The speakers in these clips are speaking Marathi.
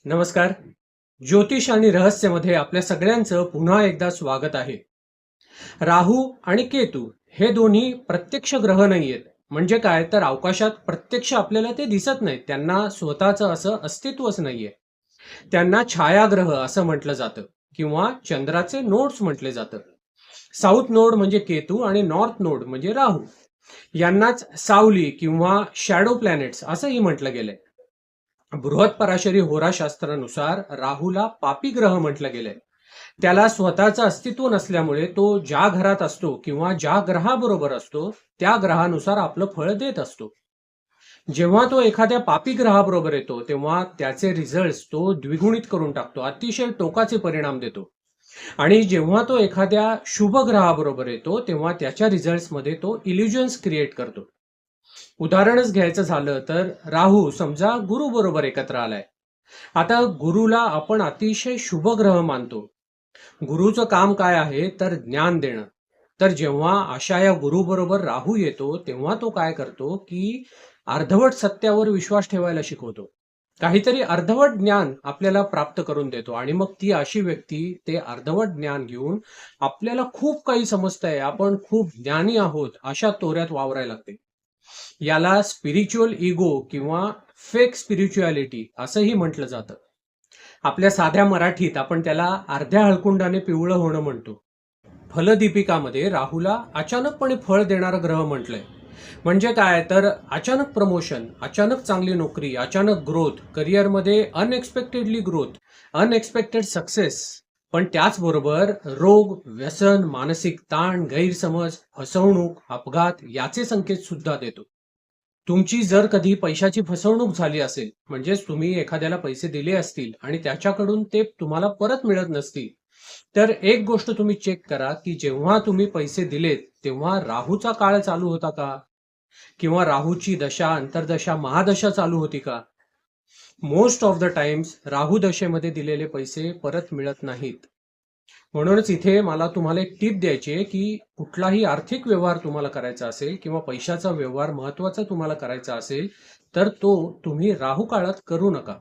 नमस्कार. ज्योतिष आणि रहस्यमध्ये आपल्या सगळ्यांचं पुन्हा एकदा स्वागत आहे. राहू आणि केतू हे दोन्ही प्रत्यक्ष ग्रह नाहीयेत. म्हणजे काय तर अवकाशात प्रत्यक्ष आपल्याला ते दिसत नाहीत. त्यांना स्वतःचं असं अस्तित्वच नाहीये. त्यांना छायाग्रह असं म्हटलं जातं किंवा चंद्राचे नोड्स म्हटले जातं. साऊथ नोड म्हणजे केतू आणि नॉर्थ नोड म्हणजे राहू. यांनाच सावली किंवा शॅडो प्लॅनेट्स असंही म्हटलं गेलंय. बृहत्पराशरी होराशास्त्रानुसार राहूला पापी ग्रह म्हटलं गेलंय. त्याला स्वतःचं अस्तित्व नसल्यामुळे तो ज्या घरात असतो किंवा ज्या ग्रहाबरोबर असतो त्या ग्रहानुसार आपलं फळ देत असतो. जेव्हा तो एखाद्या पापी ग्रहाबरोबर येतो तेव्हा त्याचे रिझल्ट तो द्विगुणित करून टाकतो, अतिशय टोकाचे परिणाम देतो. आणि जेव्हा तो एखाद्या शुभ ग्रहाबरोबर येतो तेव्हा त्याच्या रिझल्ट्समध्ये तो इल्युजन्स क्रिएट करतो. उदाहरणच घ्यायचं झालं तर राहू समजा गुरु बरोबर एकत्र आलाय. आता गुरुला आपण अतिशय शुभ ग्रह मानतो. गुरुचं काम काय आहे तर ज्ञान देणं. तर जेव्हा अशा या गुरु बरोबर राहू येतो तेव्हा तो काय करतो की अर्धवट सत्यावर विश्वास ठेवायला शिकवतो. काहीतरी अर्धवट ज्ञान आपल्याला प्राप्त करून देतो आणि मग ती अशी व्यक्ती ते अर्धवट ज्ञान घेऊन आपल्याला खूप काही समजतंय, आपण खूप ज्ञानी आहोत अशा तोऱ्यात वावरायला लागते. याला स्पिरिच्युअल इगो किंवा फेक स्पिरिच्युअलिटी असंही म्हटलं जातं. आपल्या साध्या मराठीत आपण त्याला अर्ध्या हळकुंडाने पिवळं होणं म्हणतो. फलदीपिकामध्ये राहूला अचानकपणे फळ देणारा ग्रह म्हटलंय. म्हणजे काय तर अचानक प्रमोशन, अचानक चांगली नोकरी, अचानक ग्रोथ, करिअरमध्ये अनएक्सपेक्टेडली ग्रोथ, अनएक्सपेक्टेड सक्सेस. पण त्याचबरोबर रोग, व्यसन, मानसिक ताण, गैरसमज, फसवणूक, अपघात याचे संकेत सुद्धा देतो. तुमची जर कधी पैशाची फसवणूक झाली असेल, म्हणजेच तुम्ही एखाद्याला पैसे दिले असतील आणि त्याच्याकडून ते तुम्हाला परत मिळत नसतील, तर एक गोष्ट तुम्ही चेक करा की जेव्हा तुम्ही पैसे दिलेत तेव्हा राहूचा काळ चालू होता का? किंवा राहूची दशा, अंतर्दशा, महादशा चालू होती का? मोस्ट ऑफ द टाइम्स राहू दशेमध्ये दिलेले पैसे परत मिळत नाहीत. म्हणूनच इथे मला तुम्हाला एक टिप द्यायची आहे की कुठलाही आर्थिक व्यवहार तुम्हाला करायचा असेल किंवा पैशाचा व्यवहार महत्वाचा तुम्हाला करायचा असेल तर तो तुम्ही राहू काळात करू नका.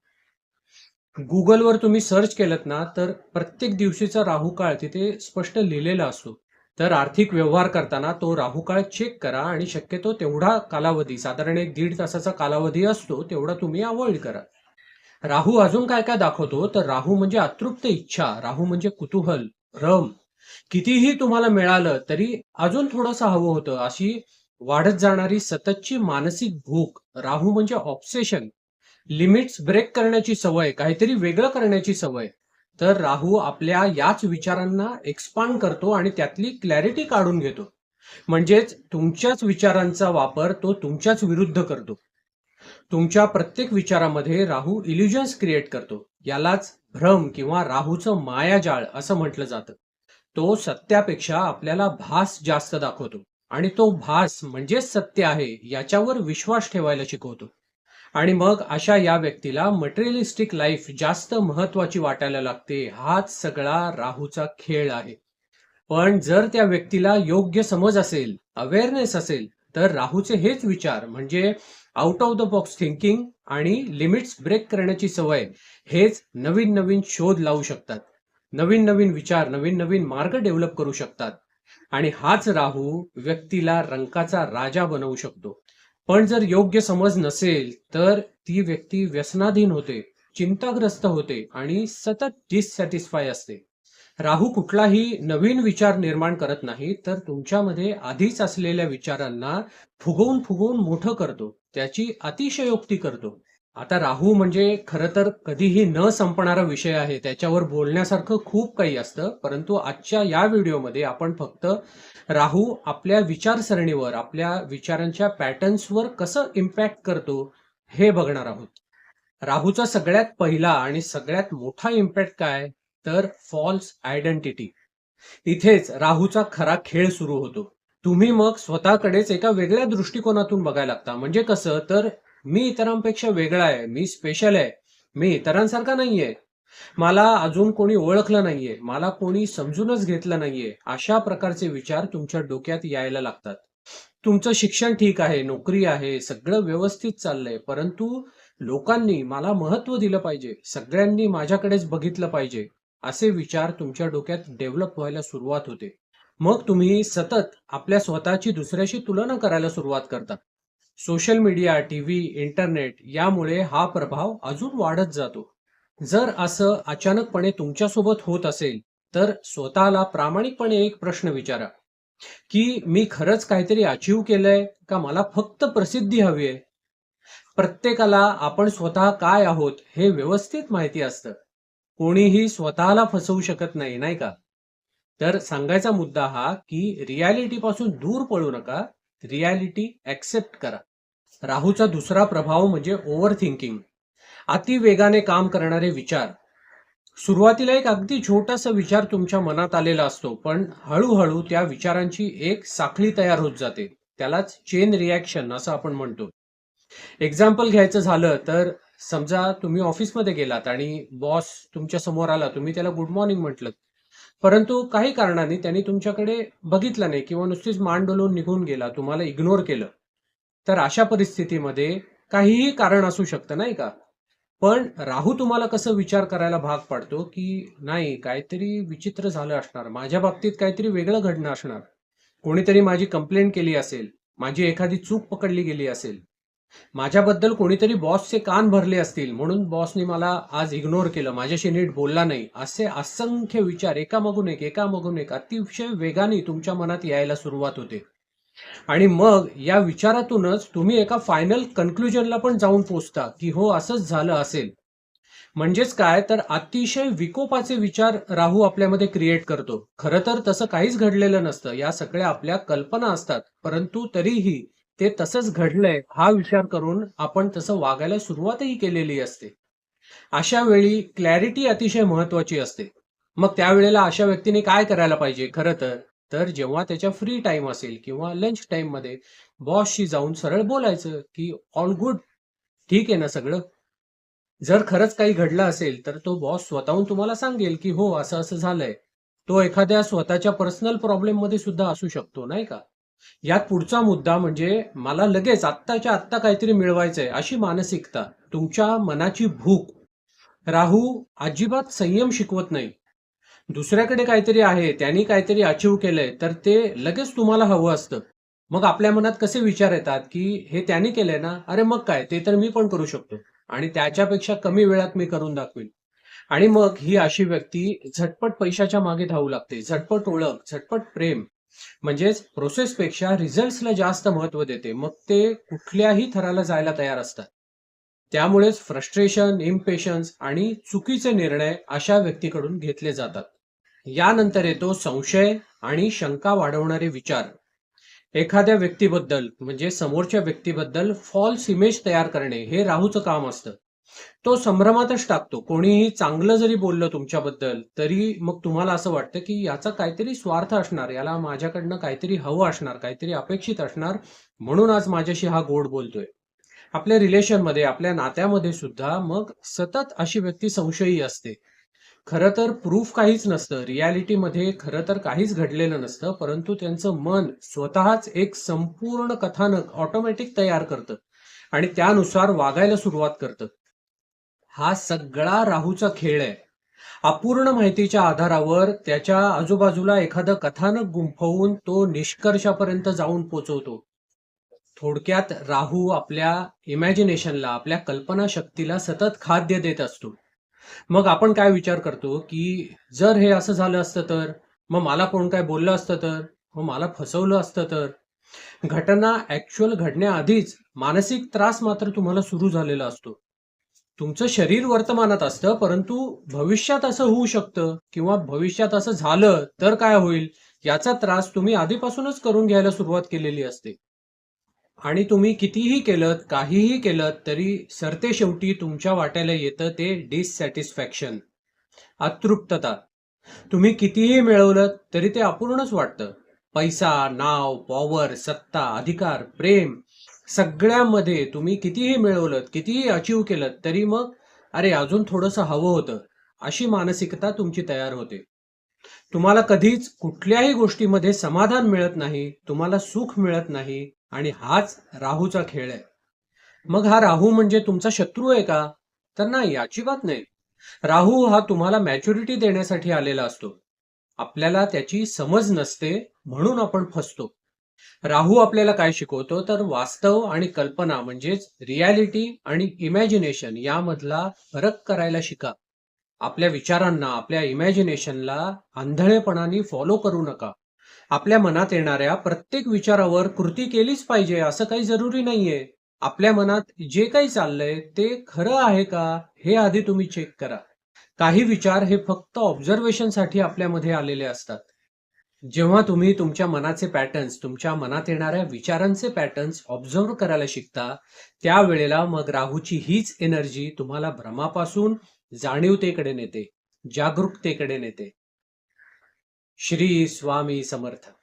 गुगलवर तुम्ही सर्च केलं ना तर प्रत्येक दिवशीचा राहू काळ तिथे स्पष्ट लिहिलेला असतो. तर आर्थिक व्यवहार करताना तो राहू काळ चेक करा आणि शक्यतो तेवढा कालावधी, साधारण 1-1.5 तासाचा कालावधी असतो, तेवढा तुम्ही अवॉइड करा. राहू अजून काय काय दाखवतो तर राहू म्हणजे अतृप्त इच्छा, राहू म्हणजे कुतूहल, भ्रम. कितीही तुम्हाला मिळालं तरी अजून थोडंसं हवं होतं अशी वाढत जाणारी सततची मानसिक भूक. राहू म्हणजे ऑब्सेशन, लिमिट्स ब्रेक करण्याची सवय, काहीतरी वेगळं करण्याची सवय. तर राहू आपल्या याच विचारांना एक्सपांड करतो आणि त्यातली क्लॅरिटी काढून घेतो. म्हणजेच तुमच्याच विचारांचा वापर तो तुमच्याच विरुद्ध करतो. तुमच्या प्रत्येक विचारामध्ये राहू इल्युजन्स क्रिएट करतो. यालाच भ्रम किंवा राहूचं मायाजाळ असं म्हटलं जातं. तो सत्यापेक्षा आपल्याला भास जास्त दाखवतो आणि तो भास म्हणजेच सत्य आहे याच्यावर विश्वास ठेवायला शिकवतो. आणि मग अशा या व्यक्तीला मटेरियलिस्टिक लाईफ जास्त महत्वाची वाटायला लागते. हाच सगळा राहूचा खेळ आहे. पण जर त्या व्यक्तीला योग्य समज असेल, अवेअरनेस असेल, तर राहूचे हेच विचार म्हणजे out of the box thinking आणि लिमिट्स ब्रेक करण्याची सवय हेच नवीन नवीन शोध लावू शकतात. नवीन नवीन विचार, नवीन नवीन मार्ग डेव्हलप करू शकतात. आणि हाच राहू व्यक्तीला रंकाचा राजा बनवू शकतो. पण जर योग्य समज नसेल तर ती व्यक्ती व्यसनाधीन होते, चिंताग्रस्त होते आणि सतत डिससॅटिस्फाय असते. राहू कुठलाही नवीन विचार निर्माण करत नाही, तर तुमच्यामध्ये आधीच असलेल्या विचारांना फुगवून फुगवून मोठं करतो, त्याची अतिशयोक्ती करतो. आता राहू म्हणजे खरं तर कधीही न संपणारा विषय आहे. त्याच्यावर बोलण्यासारखं खूप काही असतं. परंतु आजच्या या व्हिडिओमध्ये आपण फक्त राहू आपल्या विचारसरणीवर, आपल्या विचारांच्या पॅटर्न्सवर कसं इम्पॅक्ट करतो हे बघणार आहोत. राहूचा सगळ्यात पहिला आणि सगळ्यात मोठा इम्पॅक्ट काय तर फॉल्स आयडेंटिटी. इथेच राहूचा खरा खेळ सुरू होतो. तुम्ही मग स्वतःकडेच एका वेगळ्या दृष्टिकोनातून बघायला लागता. म्हणजे कसं तर मी इतरांपेक्षा वेगळा आहे, मी स्पेशल आहे, मी इतरांसारखा नाहीये, मला अजून कोणी ओळखलं नाहीये, मला कोणी समजूनच घेतलं नाहीये, अशा प्रकारचे विचार तुमच्या डोक्यात यायला लागतात. तुमचं शिक्षण ठीक आहे, नोकरी आहे, सगळं व्यवस्थित चाललंय, परंतु लोकांनी मला महत्त्व दिलं पाहिजे, सगळ्यांनी माझ्याकडेच बघितलं पाहिजे, असे विचार तुमच्या डोक्यात डेव्हलप व्हायला सुरुवात होते. मग तुम्ही सतत आपल्या स्वतःची दुसऱ्याशी तुलना करायला सुरुवात करता. सोशल मीडिया, टीव्ही, इंटरनेट यामुळे हा प्रभाव अजून वाढत जातो. जर असं अचानकपणे तुमच्यासोबत होत असेल, तर स्वतःला प्रामाणिकपणे एक प्रश्न विचारा, की मी खरंच काहीतरी अचीव्ह केलंय का मला फक्त प्रसिद्धी हवी आहे? प्रत्येकाला आपण स्वतः काय आहोत हे व्यवस्थित माहिती असतं. कोणीही स्वतःला फसवू शकत नाही, नाही का? तर सांगायचा मुद्दा हा, की रियालिटी पासून दूर पळू नका, रियालिटी ऍक्सेप्ट करा. राहूचा दुसरा प्रभाव म्हणजे ओव्हर थिंकिंग. अति वेगाने काम करणारे विचार. सुरुवातीला एक अगदी छोटासा विचार तुमच्या मनात आलेला असतो, पण हळूहळू त्या विचारांची एक साखळी तयार होत जाते. त्यालाच चेन रिॲक्शन असं आपण म्हणतो. एक्झाम्पल घ्यायचं झालं तर समजा तुम्ही ऑफिसमध्ये गेलात आणि बॉस तुमच्या समोर आला, तुम्ही त्याला गुड मॉर्निंग म्हटलं, परंतु काही कारणाने त्यांनी तुमच्याकडे बघितलं नाही किंवा नुसतीच मान डोलवून निघून गेला, तुम्हाला इग्नोर केलं. तर अशा परिस्थितीमध्ये काहीही कारण असू शकतं, नाही का? पण राहू तुम्हाला कसं विचार करायला भाग पाडतो, की नाही काहीतरी विचित्र झालं असणार, माझ्या बाबतीत काहीतरी वेगळं घडणं असणार, कोणीतरी माझी कंप्लेंट केली असेल, माझी एखादी चूक पकडली गेली असेल, माझ्याबद्दल कोणीतरी बॉसचे कान भरले असतील म्हणून बॉसने मला आज इग्नोर केलं, माझ्याशी नीट बोलला नाही, असे असंख्य विचार एकामागून एक एकामागून एक अतिशय वेगाने तुमच्या मनात यायला सुरुवात होते. आणि मग या विचारातूनच तुम्ही एका फायनल कन्क्लुजनला पण जाऊन पोचता, की हो असंच झालं असेल. म्हणजेच काय तर अतिशय विकोपाचे विचार राहू आपल्यामध्ये क्रिएट करतो. खरं तर तसं काहीच घडलेलं नसतं, या सगळ्या आपल्या कल्पना असतात, परंतु तरीही ते तसंच घडलंय हा विचार करून आपण तसं वागायला सुरुवातही केलेली असते. अशा वेळी क्लॅरिटी अतिशय महत्वाची असते. मग त्यावेळेला अशा व्यक्तीने काय करायला पाहिजे खरं तर जेव्हा त्याच्या फ्री टाइम असेल किंवा लंच टाइम मध्ये बॉसशी जाऊन सरळ बोलायचं, की ऑल गुड, ठीक आहे ना सगळं? जर खरंच काही घडलं असेल तर तो बॉस स्वतःहून तुम्हाला सांगेल, की हो असं असं झालंय. तो एखाद्या स्वतःच्या पर्सनल प्रॉब्लेम मध्ये सुद्धा असू शकतो, नाही का? यात पुढचा मुद्दा म्हणजे मला लगेच आत्ताच्या आत्ता काहीतरी मिळवायचंय अशी मानसिकता, तुमच्या मनाची भूक. राहू अजिबात संयम शिकवत नाही. दुसऱ्याकडे काहीतरी आहे, त्यांनी काहीतरी अचीव्ह केलंय, तर ते लगेच तुम्हाला हवं असतं. मग आपल्या मनात कसे विचार येतात, की हे त्यांनी केलंय ना, अरे मग काय, ते तर मी पण करू शकतो आणि त्याच्यापेक्षा कमी वेळात मी करून दाखवीन. आणि मग ही अशी व्यक्ती झटपट पैशाच्या मागे धावू लागते, झटपट ओळख, झटपट प्रेम. म्हणजेच प्रोसेसपेक्षा रिझल्ट्सला जास्त महत्त्व देते. मग ते कुठल्याही थराला जायला तयार असतात. त्यामुळेच फ्रस्ट्रेशन, इम्पेशन्स आणि चुकीचे निर्णय अशा व्यक्तीकडून घेतले जातात. यानंतर येतो संशय आणि शंका वाढवणारे विचार. एखाद्या व्यक्तीबद्दल म्हणजे समोरच्या व्यक्तीबद्दल फॉल्स इमेज तयार करणे हे राहूचं काम असतं. तो संभ्रमातच टाकतो. कोणीही चांगलं जरी बोललं तुमच्याबद्दल, तरी मग तुम्हाला असं वाटतं, की याचा काहीतरी स्वार्थ असणार, याला माझ्याकडनं काहीतरी हवं असणार, काहीतरी अपेक्षित असणार, म्हणून आज माझ्याशी हा गोड बोलतोय. आपल्या रिलेशनमध्ये, आपल्या नात्यामध्ये सुद्धा मग सतत अशी व्यक्ती संशयी असते. खरं तर प्रूफ काहीच नसतं. रियालिटीमध्ये खरं तर काहीच घडलेलं नसतं, परंतु त्यांचं मन स्वतःच एक संपूर्ण कथानक ऑटोमॅटिक तयार करतं आणि त्यानुसार वागायला सुरुवात करतं. हा सगळा राहूचा खेळ आहे. अपूर्ण माहितीच्या आधारावर त्याच्या आजूबाजूला एखादं कथानक गुंफवून तो निष्कर्षापर्यंत जाऊन पोचवतो. थोडक्यात राहू आपल्या इमॅजिनेशनला, आपल्या कल्पनाशक्तीला सतत खाद्य देत असतो. मग आपण काय विचार करतो, की जर हे असं झालं असतं तर? मग मला कोण काय बोललं असतं तर? मग मला फसवलं असतं तर? घटना ऍक्च्युअल घडण्याआधीच मानसिक त्रास मात्र तुम्हाला सुरू झालेला असतो. तुमचं शरीर वर्तमानात असतं, परंतु भविष्यात असं होऊ शकतं किंवा भविष्यात असं झालं तर काय होईल याचा त्रास तुम्ही आधीपासूनच करून घ्यायला सुरुवात केलेली असते. आणि तुम्ही कितीही केलत, काहीही केलत, तरी सरतेशेवटी तुमच्या वाट्याला येतं ते डिससॅटिस्फॅक्शन, अतृप्तता. तुम्ही कितीही मिळवलं तरी ते अपूर्णच वाटतं. पैसा, नाव, पॉवर, सत्ता, अधिकार, प्रेम सगळ्यामध्ये तुम्ही कितीही मिळवलं, कितीही अचीव केलं, तरी मग अरे अजून थोडंसं हवं होतं, अशी मानसिकता तुमची तयार होते. तुम्हाला कधीच कुठल्याही गोष्टीमध्ये समाधान मिळत नाही, तुम्हाला सुख मिळत नाही आणि हाच राहूचा खेळ आहे. मग हा राहू म्हणजे तुमचा शत्रू आहे का? तर नाही, अजिबात नाही. राहू हा तुम्हाला मॅच्युरिटी देण्यासाठी आलेला असतो. आपल्याला त्याची समज नसते म्हणून आपण फसतो. राहू आपल्याला काय शिकवतो तर वास्तव आणि कल्पना म्हणजेच रियालिटी आणि इमॅजिनेशन यामधला फरक करायला शिका. आपल्या विचारांना, आपल्या इमॅजिनेशनला आंधळेपणाने फॉलो करू नका. आपल्या मनात येणाऱ्या प्रत्येक विचारावर कृती केलीच पाहिजे असं काही जरुरी नाहीये. आपल्या मनात जे काही चाललंय ते खरं आहे का हे आधी तुम्ही चेक करा. काही विचार हे फक्त ऑब्झर्वेशनसाठी आपल्यामध्ये आलेले असतात. जेव्हा तुम्ही तुमच्या मनाचे पॅटर्न्स, तुमच्या मनात येणाऱ्या विचारांचे पॅटर्न्स ऑब्झर्व्ह करायला शिकता, त्यावेळेला मग राहूची हीच एनर्जी तुम्हाला भ्रमापासून जाणीवतेकडे नेते, जागरूकतेकडे नेते. श्री स्वामी समर्थ.